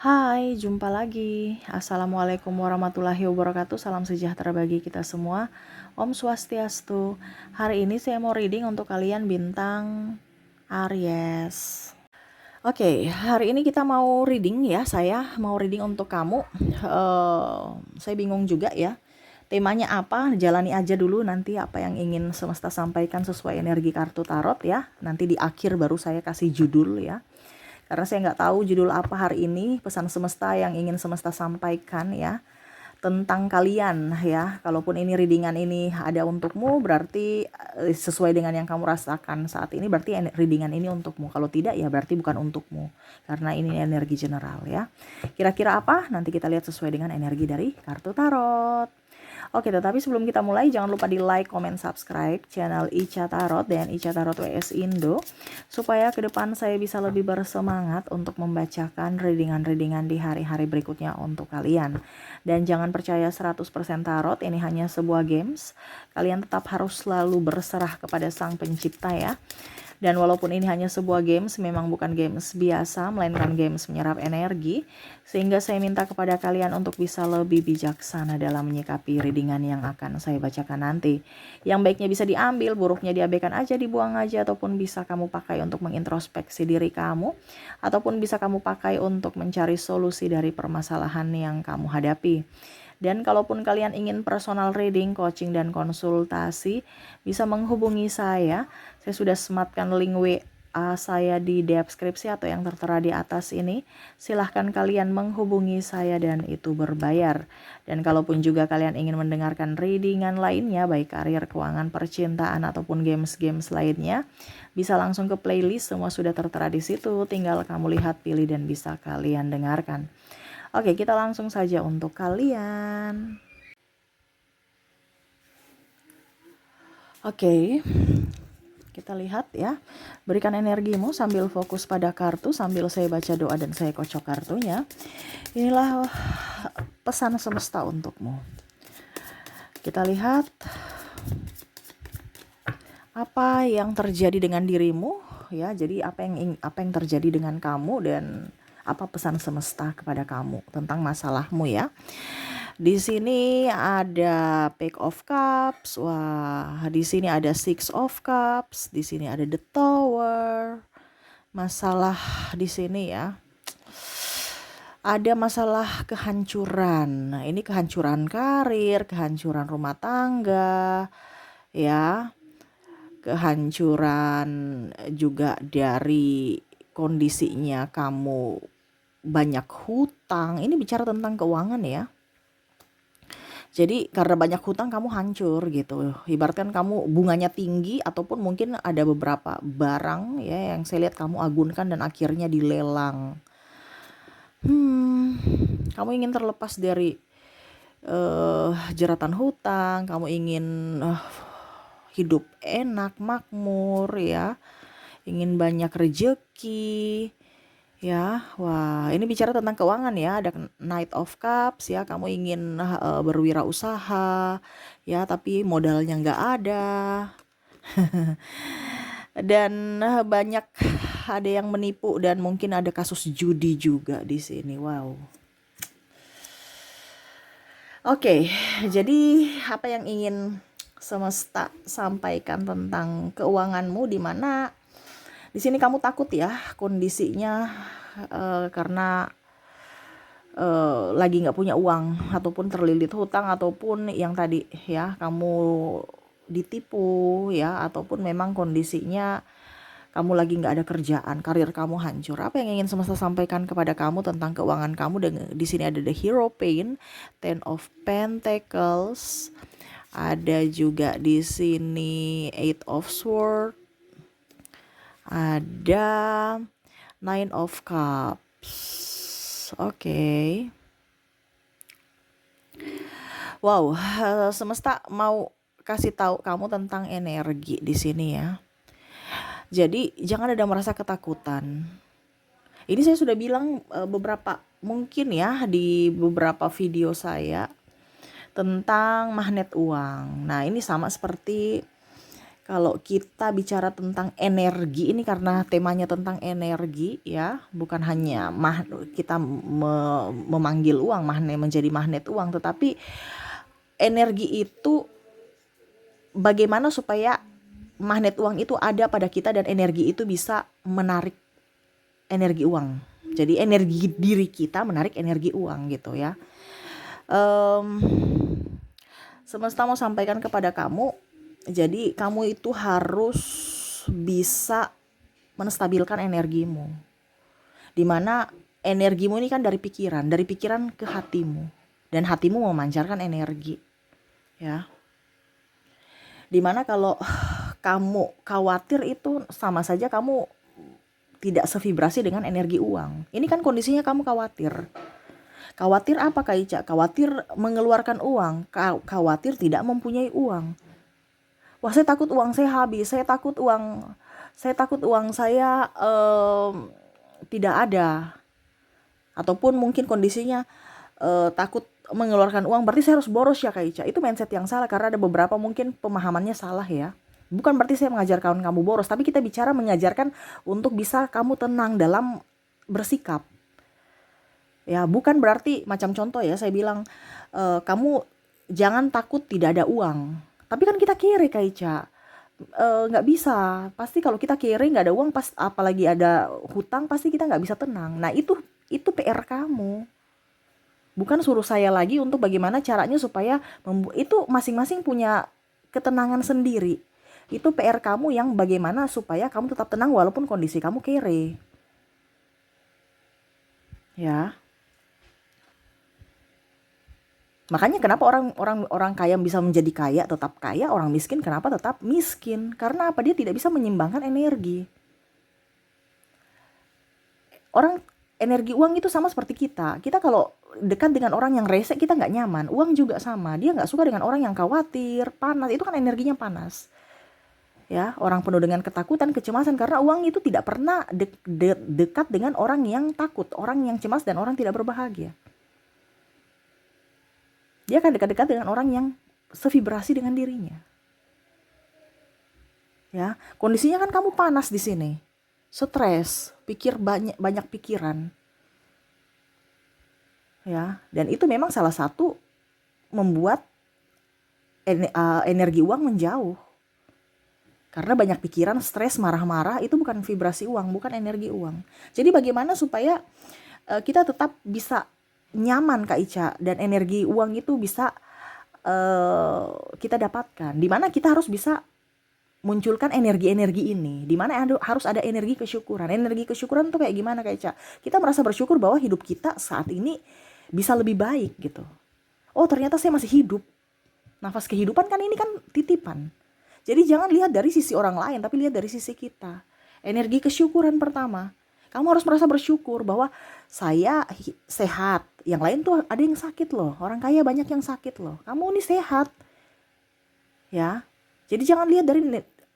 Hai, jumpa lagi. Assalamualaikum warahmatullahi wabarakatuh. Salam sejahtera bagi kita semua. Om Swastiastu. Hari ini saya mau reading untuk kalian bintang Aries. Oke, hari ini kita mau reading ya. Saya mau reading untuk kamu. Saya bingung juga ya. Temanya apa? Jalani aja dulu nanti apa yang ingin semesta sampaikan sesuai energi kartu tarot ya. Nanti di akhir baru saya kasih judul ya. Karena saya nggak tahu judul apa hari ini, pesan semesta yang ingin semesta sampaikan ya tentang kalian ya. Kalaupun ini readingan ini ada untukmu, berarti sesuai dengan yang kamu rasakan saat ini, berarti readingan ini untukmu. Kalau tidak ya berarti bukan untukmu, karena ini energi general ya. Kira-kira apa? Nanti kita lihat sesuai dengan energi dari kartu tarot. Oke, tetapi sebelum kita mulai, jangan lupa di like, comment, subscribe channel Ica Tarot dan Ica Tarot WS Indo, supaya ke depan saya bisa lebih bersemangat untuk membacakan readingan-readingan di hari-hari berikutnya untuk kalian. Dan jangan percaya 100% tarot, ini hanya sebuah games. Kalian tetap harus selalu berserah kepada Sang Pencipta ya. Dan walaupun ini hanya sebuah games, memang bukan games biasa, melainkan games menyerap energi. Sehingga saya minta kepada kalian untuk bisa lebih bijaksana dalam menyikapi readingan yang akan saya bacakan nanti. Yang baiknya bisa diambil, buruknya diabaikan aja, dibuang aja, ataupun bisa kamu pakai untuk mengintrospeksi diri kamu, ataupun bisa kamu pakai untuk mencari solusi dari permasalahan yang kamu hadapi. Dan kalaupun kalian ingin personal reading, coaching, dan konsultasi, bisa menghubungi saya. Saya sudah sematkan link WA saya di deskripsi atau yang tertera di atas ini. Silahkan kalian menghubungi saya dan itu berbayar. Dan kalaupun juga kalian ingin mendengarkan readingan lainnya, baik karir, keuangan, percintaan, ataupun games-games lainnya, bisa langsung ke playlist, semua sudah tertera di situ. Tinggal kamu lihat, pilih, dan bisa kalian dengarkan. Oke, kita langsung saja untuk kalian. Oke, kita lihat ya. Berikan energimu sambil fokus pada kartu, sambil saya baca doa dan saya kocok kartunya. Inilah pesan semesta untukmu. Kita lihat apa yang terjadi dengan dirimu ya. Jadi apa yang terjadi dengan kamu dan apa pesan semesta kepada kamu tentang masalahmu ya. Di sini ada Page of Cups, wah di sini ada Six of Cups, di sini ada The Tower. Masalah di sini ya, ada masalah kehancuran. Nah, ini kehancuran karir, kehancuran rumah tangga, ya, kehancuran juga dari kondisinya kamu banyak hutang. Ini bicara tentang keuangan ya. Jadi karena banyak hutang kamu hancur gitu. Ibaratkan kamu bunganya tinggi, ataupun mungkin ada beberapa barang ya yang saya lihat kamu agunkan dan akhirnya dilelang. Kamu ingin terlepas dari jeratan hutang, kamu ingin hidup enak, makmur ya. Ingin banyak rejeki. Ya, wah, ini bicara tentang keuangan ya. Ada Knight of Cups ya. Kamu ingin berwirausaha ya, tapi modalnya nggak ada. Dan banyak ada yang menipu dan mungkin ada kasus judi juga di sini. Wow. Oke, jadi apa yang ingin semesta sampaikan tentang keuanganmu, di mana di sini kamu takut ya kondisinya karena lagi nggak punya uang, ataupun terlilit hutang, ataupun yang tadi ya kamu ditipu ya, ataupun memang kondisinya kamu lagi nggak ada kerjaan, karir kamu hancur. Apa yang ingin semesta sampaikan kepada kamu tentang keuangan kamu? Dan di sini ada the Hero Pain, Ten of Pentacles, ada juga di sini Eight of Swords, ada Nine of Cups. Oke. Wow, semesta mau kasih tahu kamu tentang energi di sini ya. Jadi jangan ada merasa ketakutan. Ini saya sudah bilang beberapa mungkin ya di beberapa video saya tentang magnet uang. Nah, ini sama seperti Kalau kita bicara tentang energi ini karena temanya tentang energi ya, bukan hanya kita memanggil uang, menjadi magnet uang, tetapi energi itu bagaimana supaya magnet uang itu ada pada kita dan energi itu bisa menarik energi uang. Jadi energi diri kita menarik energi uang gitu ya. Semesta mau sampaikan kepada kamu, jadi kamu itu harus bisa menstabilkan energimu. Dimana energimu ini kan dari pikiran ke hatimu. Dan hatimu memancarkan energi. Ya. Dimana kalau kamu khawatir itu sama saja kamu tidak sevibrasi dengan energi uang. Ini kan kondisinya kamu khawatir. Khawatir apa Kak Ica? Khawatir mengeluarkan uang. Khawatir tidak mempunyai uang. Wah, saya takut uang saya habis, saya takut uang saya tidak ada. Ataupun mungkin kondisinya takut mengeluarkan uang, berarti saya harus boros ya Kak Ica. Itu mindset yang salah karena ada beberapa mungkin pemahamannya salah ya. Bukan berarti saya mengajarkan kamu boros, tapi kita bicara mengajarkan untuk bisa kamu tenang dalam bersikap. Ya, bukan berarti macam contoh ya, saya bilang kamu jangan takut tidak ada uang. Tapi kan kita kere Kak Ica. Nggak bisa. Pasti kalau kita kere nggak ada uang, apalagi ada hutang, pasti kita nggak bisa tenang. Nah itu PR kamu. Bukan suruh saya lagi untuk bagaimana caranya supaya itu masing-masing punya ketenangan sendiri. Itu PR kamu yang bagaimana supaya kamu tetap tenang walaupun kondisi kamu kere. Ya. Makanya kenapa orang kaya bisa menjadi kaya, tetap kaya, orang miskin kenapa tetap miskin? Karena apa? Dia tidak bisa menyimbangkan energi. Energi uang itu sama seperti kita. Kita kalau dekat dengan orang yang rese, kita nggak nyaman. Uang juga sama. Dia nggak suka dengan orang yang khawatir, panas. Itu kan energinya panas. Ya, orang penuh dengan ketakutan, kecemasan karena uang itu tidak pernah dekat dengan orang yang takut, orang yang cemas dan orang tidak berbahagia. Dia akan dekat-dekat dengan orang yang sevibrasi dengan dirinya. Ya, kondisinya kan kamu panas di sini. Stres, banyak pikiran. Ya, dan itu memang salah satu membuat energi uang menjauh. Karena banyak pikiran, stres, marah-marah itu bukan vibrasi uang, bukan energi uang. Jadi bagaimana supaya kita tetap bisa nyaman Kak Ica dan energi uang itu bisa kita dapatkan. Dimana kita harus bisa munculkan energi-energi ini. Dimana harus ada energi kesyukuran. Energi kesyukuran tuh kayak gimana Kak Ica? Kita merasa bersyukur bahwa hidup kita saat ini bisa lebih baik gitu. Oh ternyata saya masih hidup. Nafas kehidupan kan ini kan titipan. Jadi jangan lihat dari sisi orang lain, tapi lihat dari sisi kita. Energi kesyukuran pertama. Kamu harus merasa bersyukur bahwa saya sehat. Yang lain tuh ada yang sakit loh. Orang kaya banyak yang sakit loh. Kamu ini sehat. Ya. Jadi jangan lihat dari,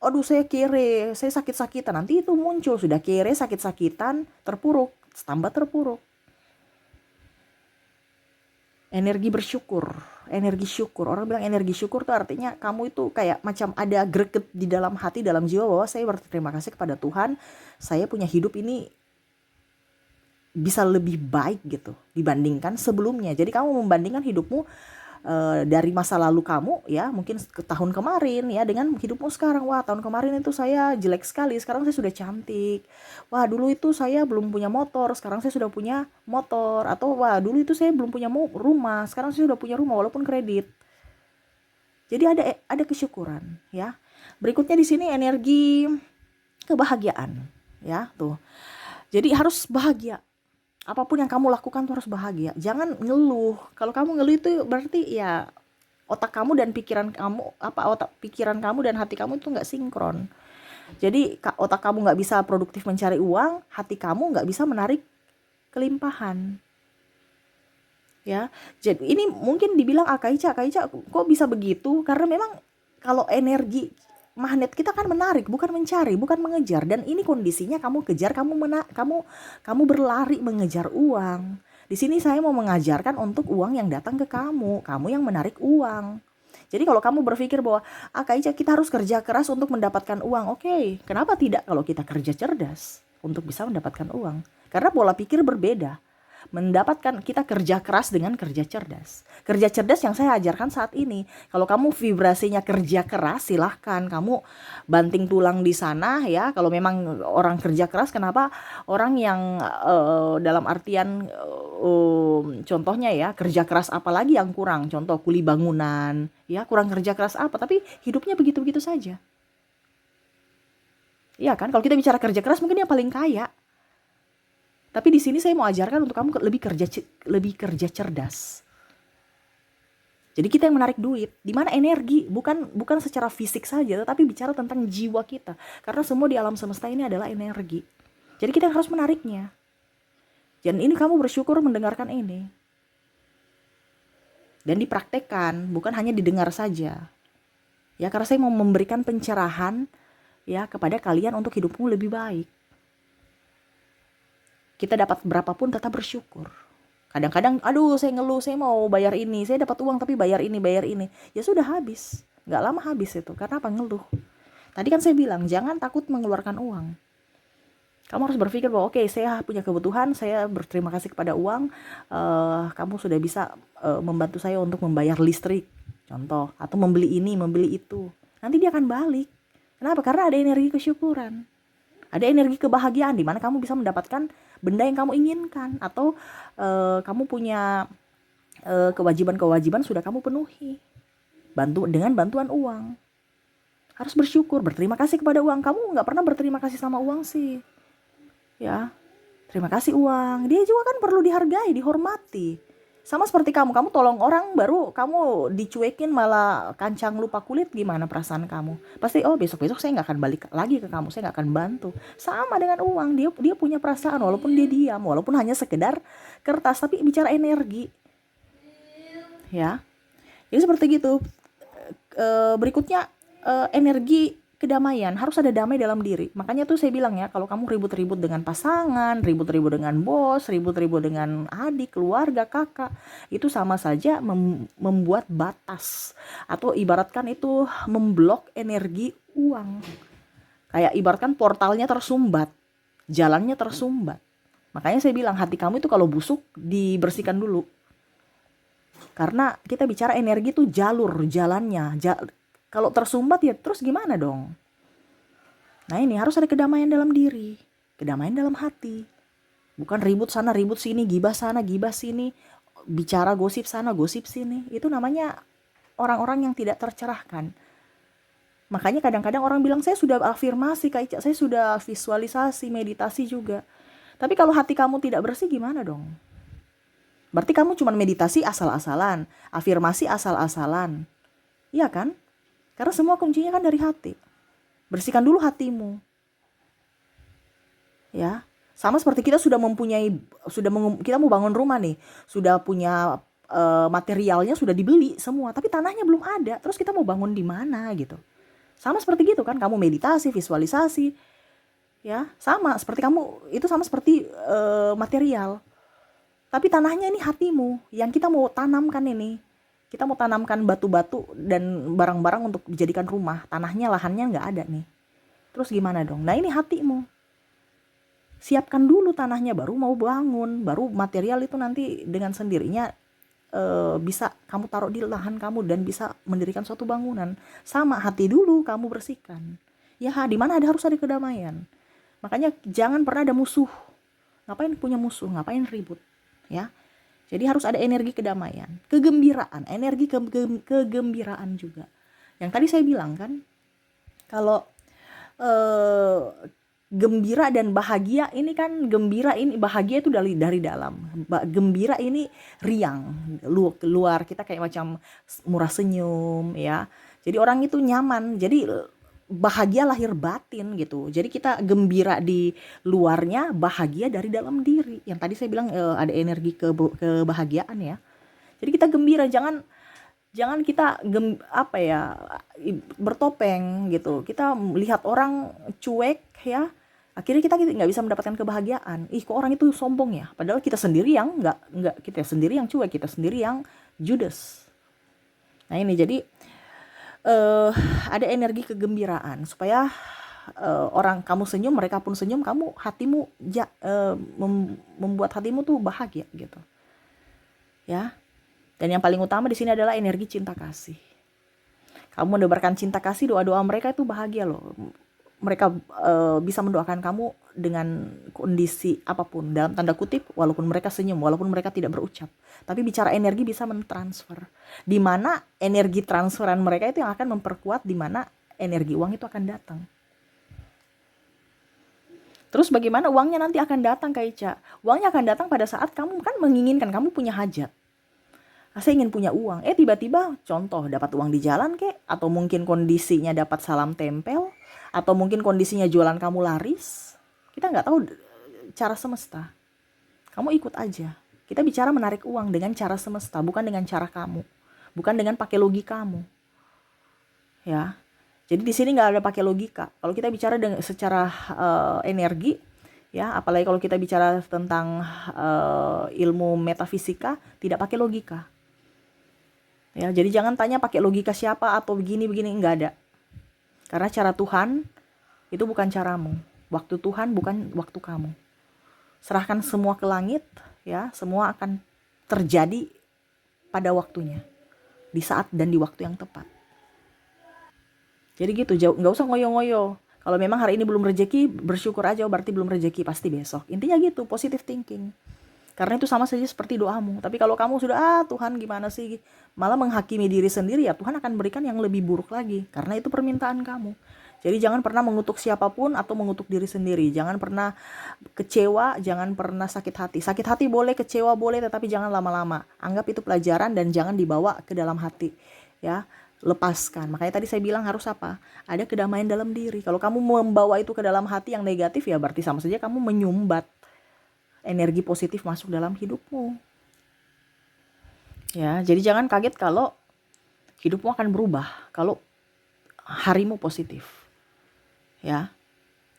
aduh saya kere, saya sakit-sakitan. Nanti itu muncul, sudah kere, sakit-sakitan, terpuruk, tambah terpuruk. Energi bersyukur, energi syukur. Orang bilang energi syukur tuh artinya kamu itu kayak macam ada greget di dalam hati, dalam jiwa bahwa saya berterima kasih kepada Tuhan. Saya punya hidup ini bisa lebih baik gitu dibandingkan sebelumnya. Jadi kamu membandingkan hidupmu dari masa lalu kamu ya, mungkin ke tahun kemarin ya, dengan hidupmu sekarang. Wah tahun kemarin itu saya jelek sekali, sekarang saya sudah cantik. Wah dulu itu saya belum punya motor, sekarang saya sudah punya motor. Atau wah dulu itu saya belum punya rumah, sekarang saya sudah punya rumah walaupun kredit. Jadi ada kesyukuran ya. Berikutnya di sini energi kebahagiaan ya tuh. Jadi harus bahagia. Apapun yang kamu lakukan tuh harus bahagia. Jangan ngeluh. Kalau kamu ngeluh itu berarti ya otak kamu dan pikiran kamu dan hati kamu itu nggak sinkron. Jadi otak kamu nggak bisa produktif mencari uang, hati kamu nggak bisa menarik kelimpahan. Ya, jadi ini mungkin dibilang Kaica kok bisa begitu? Karena memang kalau energi magnet kita kan menarik, bukan mencari, bukan mengejar. Dan ini kondisinya kamu kejar, kamu berlari mengejar uang. Di sini saya mau mengajarkan untuk uang yang datang ke kamu yang menarik uang. Jadi kalau kamu berpikir bahwa Kak Ica, kita harus kerja keras untuk mendapatkan uang. Oke, kenapa tidak kalau kita kerja cerdas untuk bisa mendapatkan uang? Karena pola pikir berbeda. Kita kerja keras dengan kerja cerdas. Kerja cerdas yang saya ajarkan saat ini. Kalau kamu vibrasinya kerja keras, silahkan kamu banting tulang di sana ya. Kalau memang orang kerja keras, kenapa orang yang dalam artian contohnya ya, kerja keras apalagi yang kurang? Contoh kuli bangunan ya, kurang kerja keras apa, tapi hidupnya begitu-begitu saja. Iya kan? Kalau kita bicara kerja keras, mungkin yang paling kaya. Tapi di sini saya mau ajarkan untuk kamu lebih kerja cerdas. Jadi kita yang menarik duit, di mana energi, bukan secara fisik saja, tetapi bicara tentang jiwa kita. Karena semua di alam semesta ini adalah energi. Jadi kita harus menariknya. Dan ini kamu bersyukur mendengarkan ini. Dan dipraktekkan, bukan hanya didengar saja. Ya, karena saya mau memberikan pencerahan ya kepada kalian untuk hidupmu lebih baik. Kita dapat berapapun tetap bersyukur. Kadang-kadang, aduh saya ngeluh, saya mau bayar ini, saya dapat uang tapi bayar ini. Ya sudah habis, gak lama habis itu. Karena apa? Ngeluh. Tadi kan saya bilang, jangan takut mengeluarkan uang. Kamu harus berpikir bahwa oke, saya punya kebutuhan, saya berterima kasih kepada uang. Kamu sudah bisa membantu saya untuk membayar listrik, contoh. Atau membeli ini, membeli itu. Nanti dia akan balik. Kenapa? Karena ada energi kesyukuran. Ada energi kebahagiaan di mana kamu bisa mendapatkan benda yang kamu inginkan. Atau kamu punya kewajiban-kewajiban sudah kamu penuhi. Dengan bantuan uang. Harus bersyukur, berterima kasih kepada uang. Kamu gak pernah berterima kasih sama uang sih. Ya, terima kasih uang. Dia juga kan perlu dihargai, dihormati. Sama seperti kamu tolong orang baru kamu dicuekin malah kancang lupa kulit, gimana perasaan kamu? Pasti besok-besok saya gak akan balik lagi ke kamu, saya gak akan bantu. Sama dengan uang, dia punya perasaan walaupun dia diam, walaupun hanya sekedar kertas, tapi bicara energi. Ya, jadi seperti gitu. Berikutnya energi kedamaian, harus ada damai dalam diri. Makanya tuh saya bilang ya, kalau kamu ribut-ribut dengan pasangan, ribut-ribut dengan bos, ribut-ribut dengan adik, keluarga, kakak, itu sama saja membuat batas. Atau ibaratkan itu memblok energi uang. Kayak ibaratkan portalnya tersumbat, jalannya tersumbat. Makanya saya bilang, hati kamu itu kalau busuk, dibersihkan dulu. Karena kita bicara energi itu jalannya. Kalau tersumbat ya terus gimana dong? Nah ini harus ada kedamaian dalam diri, kedamaian dalam hati. Bukan ribut sana, ribut sini, gibah sana, gibah sini, bicara gosip sana, gosip sini. Itu namanya orang-orang yang tidak tercerahkan. Makanya kadang-kadang orang bilang, saya sudah afirmasi Kak Ica, saya sudah visualisasi, meditasi juga. Tapi kalau hati kamu tidak bersih gimana dong? Berarti kamu cuma meditasi asal-asalan, afirmasi asal-asalan. Iya kan? Karena semua kuncinya kan dari hati. Bersihkan dulu hatimu. Ya, sama seperti kita sudah kita mau bangun rumah nih, sudah punya materialnya sudah dibeli semua, tapi tanahnya belum ada. Terus kita mau bangun di mana gitu? Sama seperti gitu kan, kamu meditasi, visualisasi. Ya, sama seperti sama seperti material. Tapi tanahnya ini hatimu, yang kita mau tanamkan ini. Kita mau tanamkan batu-batu dan barang-barang untuk dijadikan rumah. Tanahnya, lahannya nggak ada nih. Terus gimana dong? Nah ini hatimu. Siapkan dulu tanahnya, baru mau bangun. Baru material itu nanti dengan sendirinya bisa kamu taruh di lahan kamu dan bisa mendirikan suatu bangunan. Sama, hati dulu kamu bersihkan. Ya, di mana harus ada kedamaian. Makanya jangan pernah ada musuh. Ngapain punya musuh? Ngapain ribut? Ya. Jadi harus ada energi kedamaian, kegembiraan, energi kegembiraan juga. Yang tadi saya bilang kan, kalau gembira dan bahagia ini kan, bahagia itu dari dalam. Gembira ini riang, keluar kita kayak macam murah senyum ya. Jadi orang itu nyaman. Jadi bahagia lahir batin gitu. Jadi kita gembira di luarnya, bahagia dari dalam diri. Yang tadi saya bilang ada energi kebahagiaan ya. Jadi kita gembira, jangan kita bertopeng gitu. Kita lihat orang cuek ya, akhirnya kita nggak bisa mendapatkan kebahagiaan. Kok orang itu sombong ya? Padahal kita sendiri yang nggak, kita sendiri yang cuek, kita sendiri yang judes. Nah ini jadi eh ada energi kegembiraan supaya orang kamu senyum, mereka pun senyum, kamu hatimu membuat hatimu tuh bahagia gitu. Ya. Dan yang paling utama di sini adalah energi cinta kasih. Kamu menebarkan cinta kasih, doa-doa mereka itu bahagia loh. Mereka bisa mendoakan kamu dengan kondisi apapun, dalam tanda kutip, walaupun mereka senyum, walaupun mereka tidak berucap. Tapi bicara energi bisa mentransfer. Di mana energi transferan mereka itu yang akan memperkuat di mana energi uang itu akan datang. Terus bagaimana uangnya nanti akan datang, Kak Ica? Uangnya akan datang pada saat kamu kan menginginkan, kamu punya hajat. Saya ingin punya uang. Tiba-tiba contoh dapat uang di jalan kek, atau mungkin kondisinya dapat salam tempel, atau mungkin kondisinya jualan kamu laris. Kita nggak tahu cara semesta. Kamu ikut aja. Kita bicara menarik uang dengan cara semesta, bukan dengan cara kamu. Bukan dengan pakai logika kamu. Ya. Jadi di sini nggak ada pakai logika. Kalau kita bicara dengan secara energi, ya, apalagi kalau kita bicara tentang ilmu metafisika, tidak pakai logika. Ya, jadi jangan tanya pakai logika siapa atau begini-begini, enggak ada. Karena cara Tuhan itu bukan caramu. Waktu Tuhan bukan waktu kamu. Serahkan semua ke langit, ya, semua akan terjadi pada waktunya. Di saat dan di waktu yang tepat. Jadi gitu, nggak usah ngoyo-ngoyo. Kalau memang hari ini belum rezeki, bersyukur aja, berarti belum rezeki, pasti besok. Intinya gitu, positive thinking. Karena itu sama saja seperti doamu. Tapi kalau kamu sudah, Tuhan gimana sih, malah menghakimi diri sendiri, ya Tuhan akan berikan yang lebih buruk lagi. Karena itu permintaan kamu. Jadi jangan pernah mengutuk siapapun atau mengutuk diri sendiri. Jangan pernah kecewa, jangan pernah sakit hati. Sakit hati boleh, kecewa boleh, tetapi jangan lama-lama. Anggap itu pelajaran dan jangan dibawa ke dalam hati. Ya, lepaskan. Makanya tadi saya bilang harus apa? Ada kedamaian dalam diri. Kalau kamu membawa itu ke dalam hati yang negatif, ya berarti sama saja kamu menyumbat energi positif masuk dalam hidupmu. Ya, jadi jangan kaget kalau hidupmu akan berubah kalau harimu positif. Ya.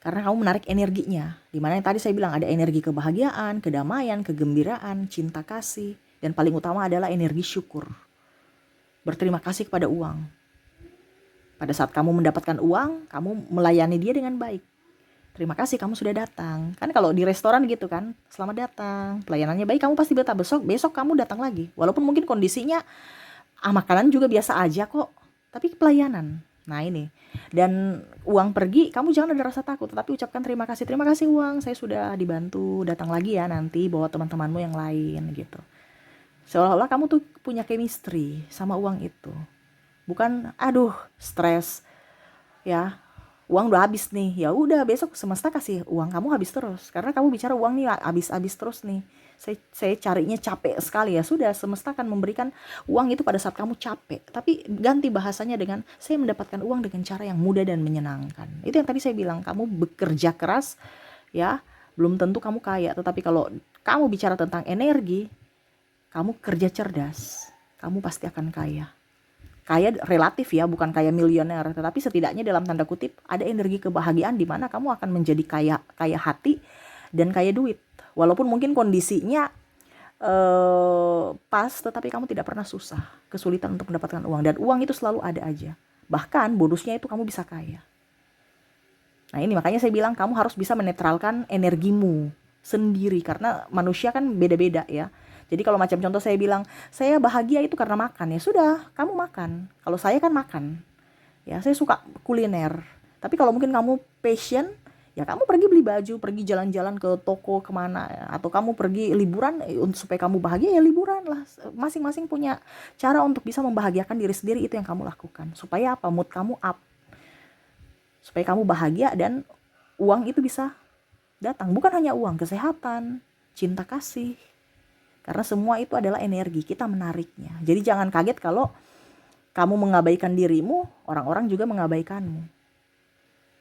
Karena kamu menarik energinya. Dimana yang tadi saya bilang ada energi kebahagiaan, kedamaian, kegembiraan, cinta kasih, dan paling utama adalah energi syukur. Berterima kasih kepada uang. Pada saat kamu mendapatkan uang, kamu melayani dia dengan baik. Terima kasih kamu sudah datang. Kan kalau di restoran gitu kan, selamat datang, pelayanannya baik, kamu pasti betah, besok kamu datang lagi. Walaupun mungkin kondisinya makanan juga biasa aja kok, tapi pelayanan. Nah ini. Dan uang pergi, kamu jangan ada rasa takut, tetapi ucapkan terima kasih uang, saya sudah dibantu, datang lagi ya nanti bawa teman-temanmu yang lain gitu. Seolah-olah kamu tuh punya chemistry sama uang itu. Bukan aduh, stres. Ya, uang udah habis nih, ya udah besok semesta kasih uang kamu habis terus, karena kamu bicara uang nih habis terus nih, saya carinya capek sekali, ya sudah, semesta akan memberikan uang itu pada saat kamu capek. Tapi ganti bahasanya dengan saya mendapatkan uang dengan cara yang mudah dan menyenangkan. Itu yang tadi saya bilang, kamu bekerja keras, ya belum tentu kamu kaya, tetapi kalau kamu bicara tentang energi, kamu kerja cerdas, kamu pasti akan kaya. Kaya relatif ya, bukan kaya miliuner, tetapi setidaknya dalam tanda kutip ada energi kebahagiaan di mana kamu akan menjadi kaya hati dan kaya duit. Walaupun mungkin kondisinya pas, tetapi kamu tidak pernah susah, kesulitan untuk mendapatkan uang, dan uang itu selalu ada aja. Bahkan bonusnya itu kamu bisa kaya. Nah ini makanya saya bilang kamu harus bisa menetralkan energimu sendiri, karena manusia kan beda-beda ya. Jadi kalau macam contoh saya bilang, saya bahagia itu karena makan, ya sudah, kamu makan. Kalau saya kan makan, ya saya suka kuliner. Tapi kalau mungkin kamu passion, ya kamu pergi beli baju, pergi jalan-jalan ke toko kemana, ya. Atau kamu pergi liburan, supaya kamu bahagia, ya liburan lah. Masing-masing punya cara untuk bisa membahagiakan diri sendiri, itu yang kamu lakukan. Supaya apa? Mood kamu up. Supaya kamu bahagia dan uang itu bisa datang. Bukan hanya uang, kesehatan, cinta kasih. Karena semua itu adalah energi, kita menariknya. Jadi jangan kaget kalau kamu mengabaikan dirimu, orang-orang juga mengabaikanmu.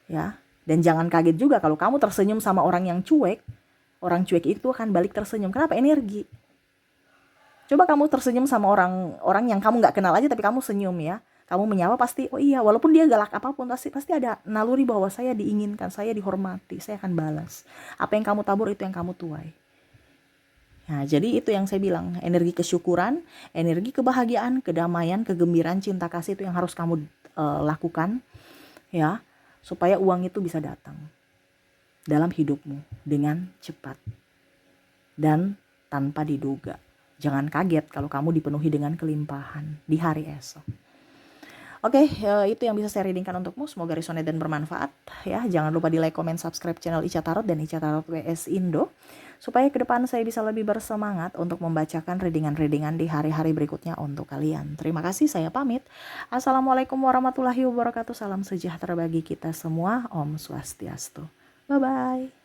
Ya, dan jangan kaget juga kalau kamu tersenyum sama orang yang cuek, orang cuek itu akan balik tersenyum. Kenapa? Energi. Coba kamu tersenyum sama orang yang kamu nggak kenal aja, tapi kamu senyum ya. Kamu menyapa pasti, oh iya, walaupun dia galak apapun, pasti ada naluri bahwa saya diinginkan, saya dihormati, saya akan balas. Apa yang kamu tabur itu yang kamu tuai. Nah, jadi itu yang saya bilang, energi kesyukuran, energi kebahagiaan, kedamaian, kegembiraan, cinta kasih itu yang harus kamu lakukan ya, supaya uang itu bisa datang dalam hidupmu dengan cepat dan tanpa diduga. Jangan kaget kalau kamu dipenuhi dengan kelimpahan di hari esok. Oke, itu yang bisa saya readingkan untukmu. Semoga resonate dan bermanfaat ya. Jangan lupa di like, comment, subscribe channel Ica Tarot dan Ica Tarot WS Indo, supaya ke depan saya bisa lebih bersemangat untuk membacakan readingan-readingan di hari-hari berikutnya untuk kalian. Terima kasih, saya pamit. Assalamualaikum warahmatullahi wabarakatuh. Salam sejahtera bagi kita semua. Om Swastiastu. Bye-bye.